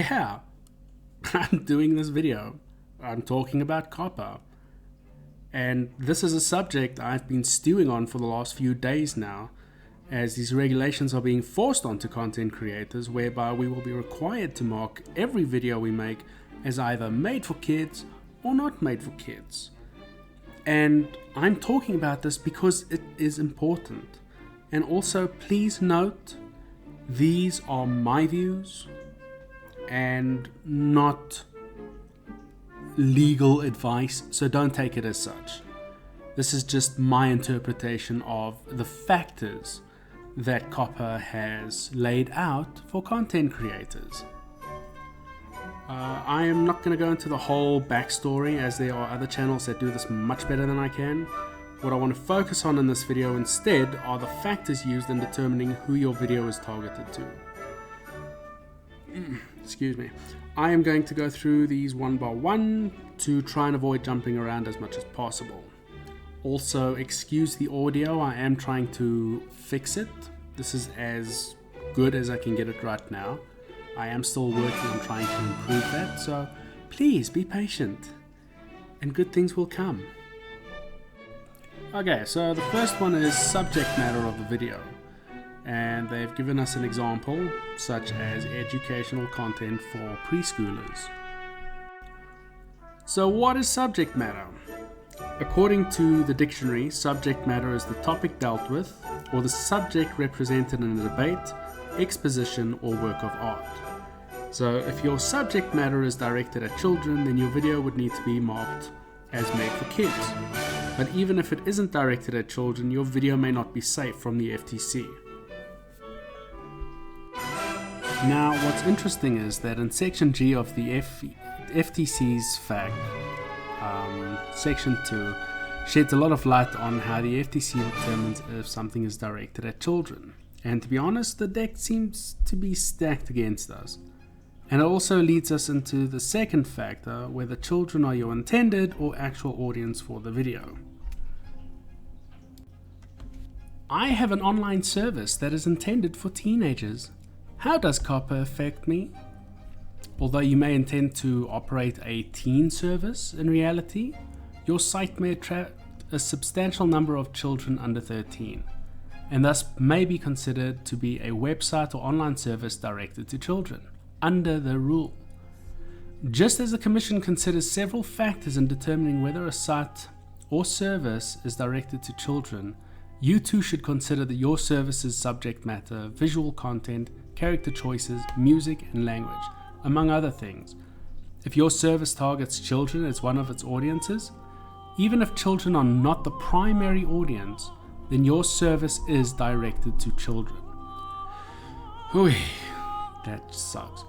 yeah, I'm doing this video. I'm talking about Coppa. And this is a subject I've been stewing on for the last few days now, as these regulations are being forced onto content creators, whereby we will be required to mark every video we make as either made for kids or not made for kids. And I'm talking about this because it is important. And also, please note, these are my views and not legal advice, so don't take it as such. This is just my interpretation of the factors that Coppa has laid out for content creators. I am not going to go into the whole backstory, as there are other channels that do this much better than I can. What I want to focus on in this video instead are the factors used in determining who your video is targeted to. Excuse me. I am going to go through these one by one to try and avoid jumping around as much as possible. Also, excuse the audio, I am trying to fix it. This is as good as I can get it right now. I am still working on trying to improve that, so please be patient and good things will come. Okay, so the first one is subject matter of the video. And they've given us an example, such as educational content for preschoolers. So what is subject matter? According to the dictionary, subject matter is the topic dealt with, or the subject represented in a debate, exposition, or work of art. So if your subject matter is directed at children, then your video would need to be marked as made for kids. But even if it isn't directed at children, your video may not be safe from the FTC. Now, what's interesting is that in Section G of the FTC's FAQ, Section 2, sheds a lot of light on how the FTC determines if something is directed at children. And to be honest, the deck seems to be stacked against us. And it also leads us into the second factor, whether children are your intended or actual audience for the video. I have an online service that is intended for teenagers. How does Coppa affect me? Although you may intend to operate a teen service, in reality, your site may attract a substantial number of children under 13, and thus may be considered to be a website or online service directed to children, under the rule. Just as the Commission considers several factors in determining whether a site or service is directed to children, you too should consider that your service's subject matter, visual content, character choices, music, and language, among other things. If your service targets children as one of its audiences, even if children are not the primary audience, then your service is directed to children. Ooh, that sucks.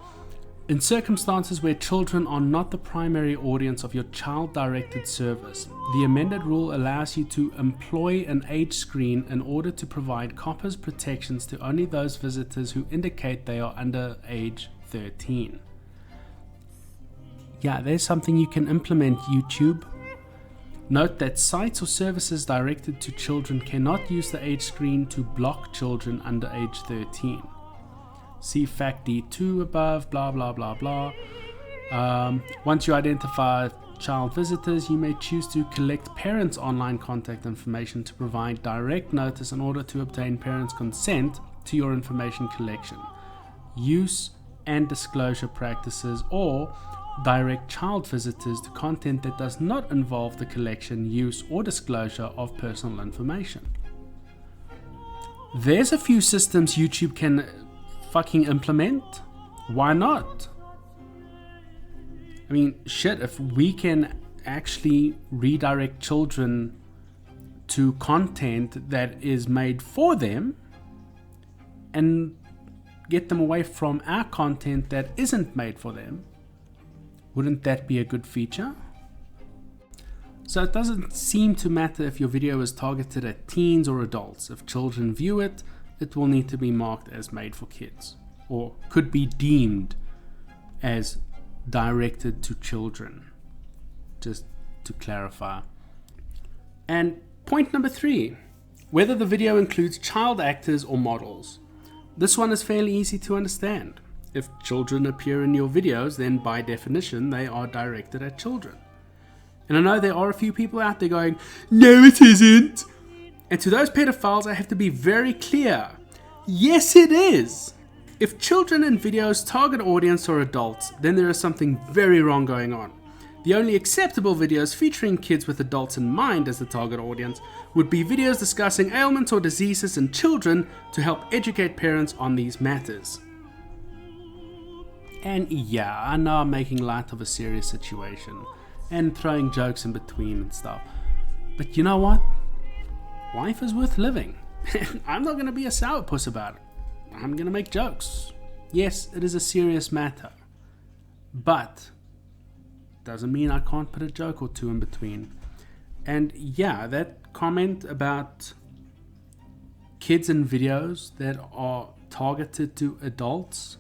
In circumstances where children are not the primary audience of your child-directed service, the amended rule allows you to employ an age screen in order to provide Coppa's protections to only those visitors who indicate they are under age 13. Yeah, there's something you can implement, YouTube. Note that sites or services directed to children cannot use the age screen to block children under age 13. See Fact D2 above, blah blah blah blah. Once you identify child visitors, you may choose to collect parents' online contact information to provide direct notice in order to obtain parents' consent to your information collection, use and disclosure practices, or direct child visitors to content that does not involve the collection, use, or disclosure of personal information. There's a few systems YouTube can fucking implement. Why not? I mean, shit, if we can actually redirect children to content that is made for them and get them away from our content that isn't made for them, wouldn't that be a good feature? So it doesn't seem to matter if your video is targeted at teens or adults. If children view it, it will need to be marked as made for kids, or could be deemed as directed to children, just to clarify. And point number 3, whether the video includes child actors or models. This one is fairly easy to understand. If children appear in your videos, then by definition, they are directed at children. And I know there are a few people out there going, no it isn't. And to those pedophiles, I have to be very clear. Yes, it is. If children in videos target audience or adults, then there is something very wrong going on. The only acceptable videos featuring kids with adults in mind as the target audience would be videos discussing ailments or diseases in children to help educate parents on these matters. And yeah, I know I'm making light of a serious situation and throwing jokes in between and stuff. But you know what? Life is worth living. I'm not going to be a sourpuss about it. I'm going to make jokes. Yes, it is a serious matter. But doesn't mean I can't put a joke or two in between. And yeah, that comment about kids in videos that are targeted to adults,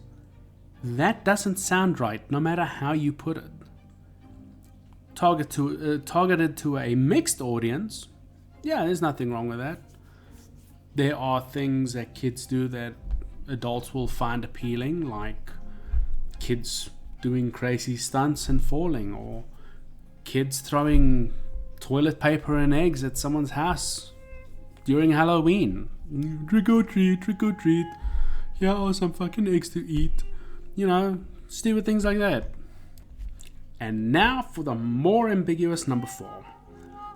that doesn't sound right, no matter how you put it. Targeted to a mixed audience, yeah, there's nothing wrong with that. There are things that kids do that adults will find appealing, like kids doing crazy stunts and falling, or kids throwing toilet paper and eggs at someone's house during Halloween. Trick or treat, trick or treat. Yeah, or some fucking eggs to eat. You know, stupid things like that. And now for the more ambiguous number 4.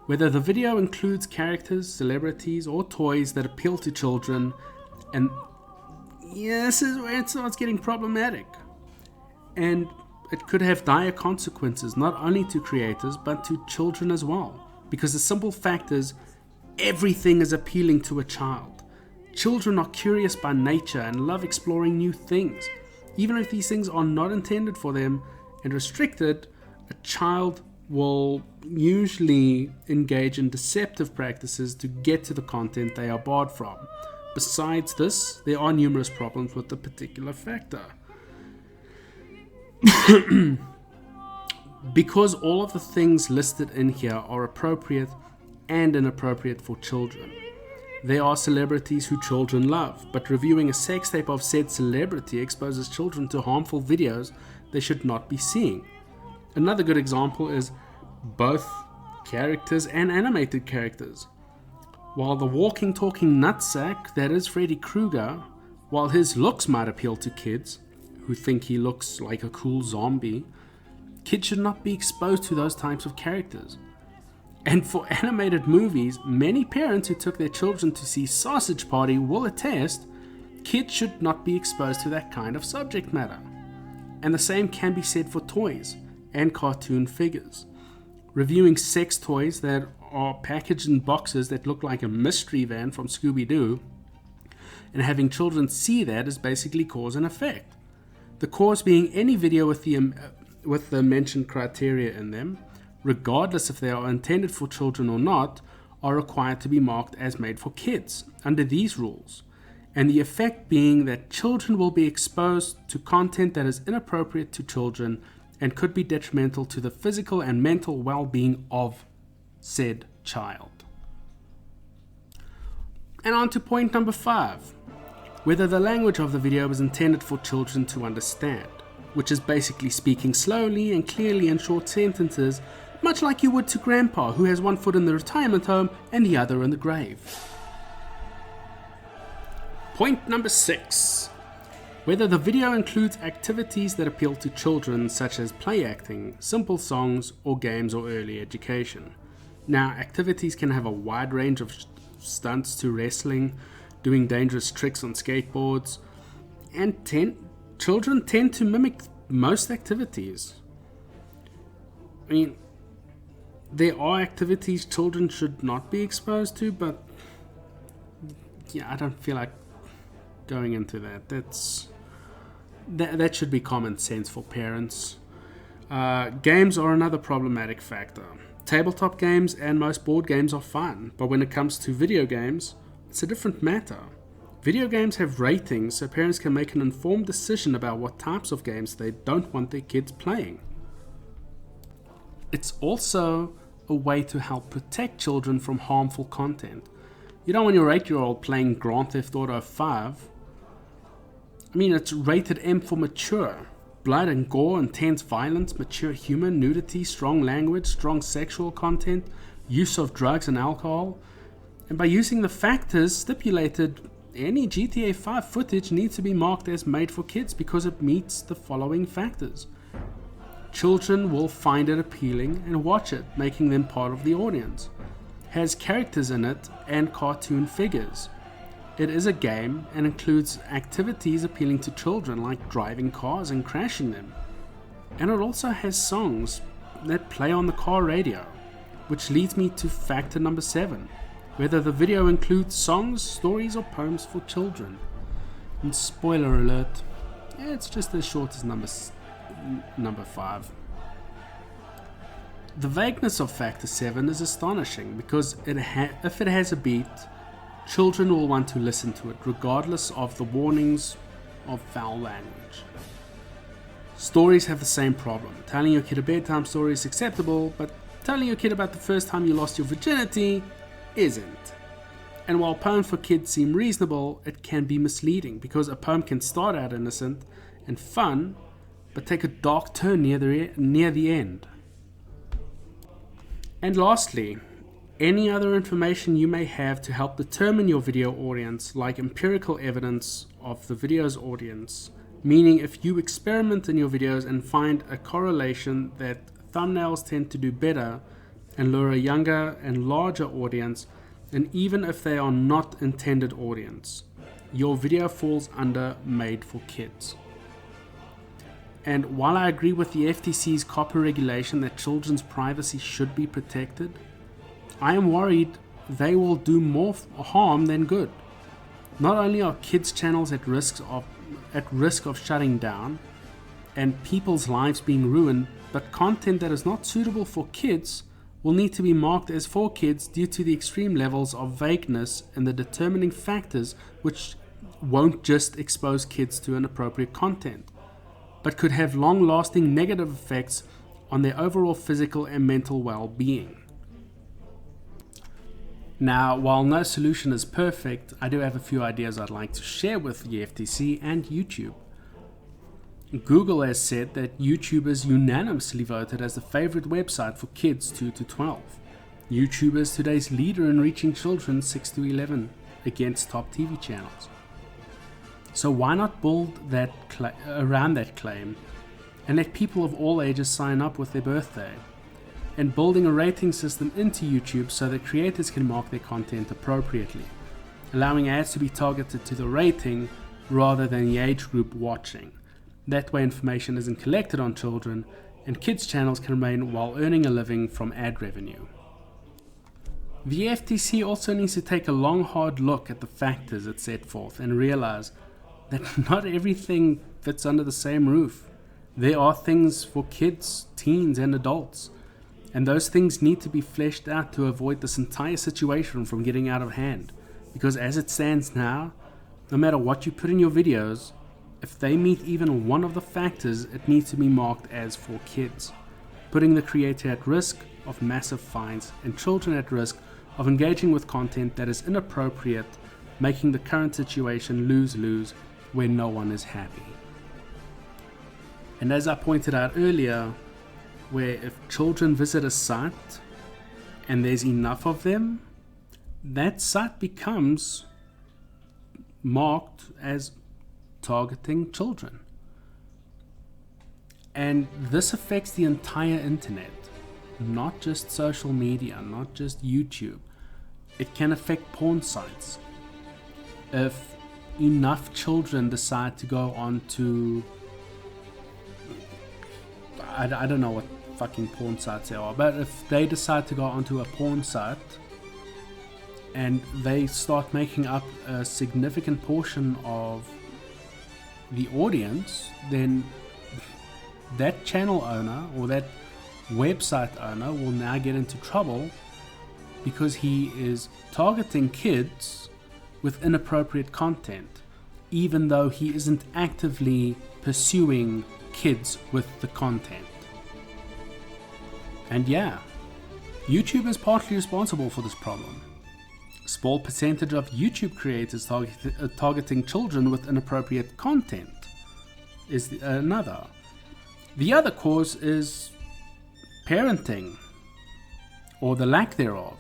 Whether the video includes characters, celebrities, or toys that appeal to children, and yeah, this is where it starts getting problematic. And it could have dire consequences, not only to creators, but to children as well. Because the simple fact is, everything is appealing to a child. Children are curious by nature and love exploring new things. Even if these things are not intended for them and restricted, a child will usually engage in deceptive practices to get to the content they are barred from. Besides this, there are numerous problems with the particular factor. Because all of the things listed in here are appropriate and inappropriate for children. There are celebrities who children love, but reviewing a sex tape of said celebrity exposes children to harmful videos they should not be seeing. Another good example is both characters and animated characters. While the walking, talking nutsack that is Freddy Krueger, while his looks might appeal to kids who think he looks like a cool zombie, kids should not be exposed to those types of characters. And for animated movies, many parents who took their children to see Sausage Party will attest, kids should not be exposed to that kind of subject matter. And the same can be said for toys and cartoon figures. Reviewing sex toys that are packaged in boxes that look like a mystery van from Scooby-Doo and having children see that is basically cause and effect. The cause being any video with the mentioned criteria in them, regardless if they are intended for children or not, are required to be marked as made for kids under these rules, and the effect being that children will be exposed to content that is inappropriate to children and could be detrimental to the physical and mental well-being of said child. And on to point number 5, whether the language of the video is intended for children to understand, which is basically speaking slowly and clearly in short sentences, much like you would to grandpa who has one foot in the retirement home and the other in the grave. Point number 6. Whether the video includes activities that appeal to children such as play acting, simple songs, or games or early education. Now, activities can have a wide range of stunts to wrestling, doing dangerous tricks on skateboards, and children tend to mimic most activities. I mean, there are activities children should not be exposed to, but yeah, I don't feel like going into that. That should be common sense for parents. Games are another problematic factor. Tabletop games and most board games are fun, but when it comes to video games, it's a different matter. Video games have ratings so parents can make an informed decision about what types of games they don't want their kids playing. It's also a way to help protect children from harmful content. You don't want your 8-year-old playing Grand Theft Auto 5 I mean, it's rated M for mature. Blood and gore, intense violence, mature humor, nudity, strong language, strong sexual content, use of drugs and alcohol. And by using the factors stipulated, any GTA 5 footage needs to be marked as made for kids because it meets the following factors. Children will find it appealing and watch it, making them part of the audience. Has characters in it and cartoon figures. It is a game and includes activities appealing to children like driving cars and crashing them. And it also has songs that play on the car radio, which leads me to factor number 7, whether the video includes songs, stories or poems for children. And spoiler alert, it's just as short as number 5. The vagueness of factor 7 is astonishing because if it has a beat, children will want to listen to it regardless of the warnings of foul language. Stories have the same problem. Telling your kid a bedtime story is acceptable, but telling your kid about the first time you lost your virginity isn't. And while poems for kids seem reasonable, it can be misleading because a poem can start out innocent and fun, but take a dark turn near the end. And lastly, any other information you may have to help determine your video audience, like empirical evidence of the video's audience, meaning if you experiment in your videos and find a correlation that thumbnails tend to do better and lure a younger and larger audience, and even if they are not intended audience, your video falls under made for kids. And while I agree with the FTC's Coppa regulation that children's privacy should be protected, I am worried they will do more harm than good. Not only are kids' channels at risk of shutting down and people's lives being ruined, but content that is not suitable for kids will need to be marked as for kids due to the extreme levels of vagueness and the determining factors which won't just expose kids to inappropriate content, but could have long-lasting negative effects on their overall physical and mental well-being. Now, while no solution is perfect, I do have a few ideas I'd like to share with the FTC and YouTube. Google has said that YouTube is unanimously voted as the favorite website for kids 2 to 12. YouTube is today's leader in reaching children 6 to 11 against top TV channels. So why not build around that claim and let people of all ages sign up with their birthday? And building a rating system into YouTube so that creators can mark their content appropriately, allowing ads to be targeted to the rating rather than the age group watching. That way information isn't collected on children and kids' channels can remain while earning a living from ad revenue. The FTC also needs to take a long hard look at the factors it set forth and realize that not everything fits under the same roof. There are things for kids, teens and adults, and those things need to be fleshed out to avoid this entire situation from getting out of hand. Because as it stands now, no matter what you put in your videos, if they meet even one of the factors, it needs to be marked as for kids, putting the creator at risk of massive fines and children at risk of engaging with content that is inappropriate, making the current situation lose-lose where no one is happy. And as I pointed out earlier, where if children visit a site and there's enough of them, that site becomes marked as targeting children. And this affects the entire internet, not just social media, not just YouTube. It can affect porn sites. If enough children decide to go on to, I don't know what fucking porn sites there are, but if they decide to go onto a porn site and they start making up a significant portion of the audience, then that channel owner or that website owner will now get into trouble because he is targeting kids with inappropriate content, even though he isn't actively pursuing kids with the content. And yeah, YouTube is partly responsible for this problem. Small percentage of YouTube creators targeting children with inappropriate content is another. The other cause is parenting, or the lack thereof.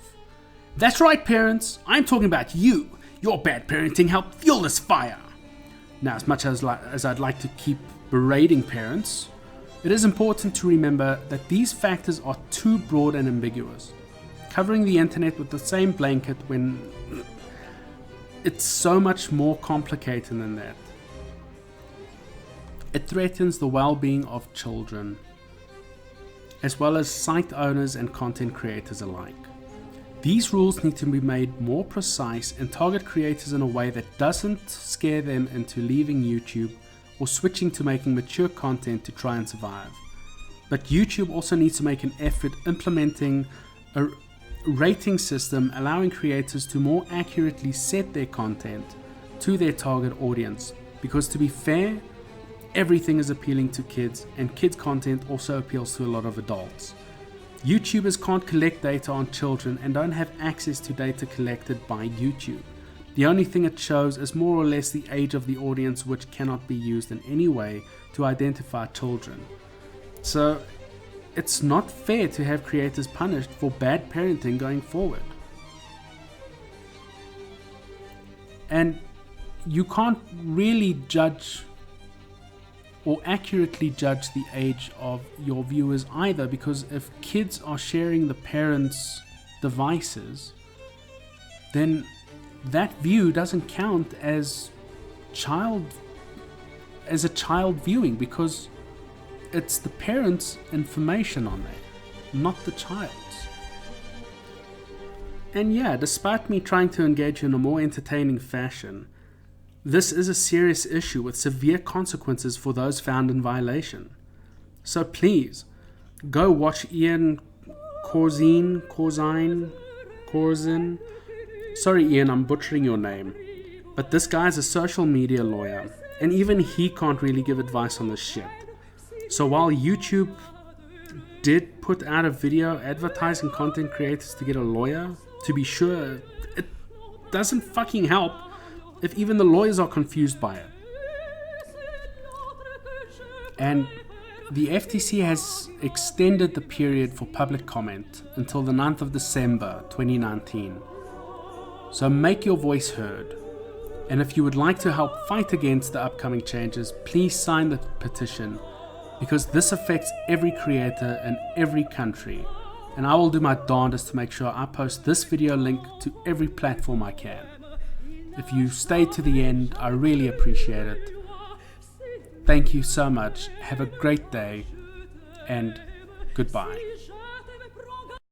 That's right, parents, I'm talking about you. Your bad parenting helped fuel this fire. Now, as much as I'd like to keep berating parents, it is important to remember that these factors are too broad and ambiguous. Covering the internet with the same blanket when it's so much more complicated than that. It threatens the well-being of children, as well as site owners and content creators alike. These rules need to be made more precise and target creators in a way that doesn't scare them into leaving YouTube or switching to making mature content to try and survive. But YouTube also needs to make an effort implementing a rating system allowing creators to more accurately set their content to their target audience, because to be fair, everything is appealing to kids, and kids content also appeals to a lot of adults. YouTubers can't collect data on children and don't have access to data collected by YouTube. The only thing it shows is more or less the age of the audience, which cannot be used in any way to identify children. So it's not fair to have creators punished for bad parenting going forward. And you can't really judge or accurately judge the age of your viewers either, because if kids are sharing the parents' devices, then that view doesn't count as a child viewing, because it's the parents' information on there, not the child's. And yeah, despite me trying to engage you in a more entertaining fashion, this is a serious issue with severe consequences for those found in violation. So please, go watch Ian Corzine. Sorry Ian, I'm butchering your name. But this guy's a social media lawyer, and even he can't really give advice on this shit. So while YouTube did put out a video advertising content creators to get a lawyer, to be sure, it doesn't fucking help if even the lawyers are confused by it. And the FTC has extended the period for public comment until the 9th of December 2019. So make your voice heard. And if you would like to help fight against the upcoming changes, please sign the petition, because this affects every creator in every country. And I will do my darndest to make sure I post this video link to every platform I can. If you stayed to the end, I really appreciate it. Thank you so much. Have a great day, and goodbye.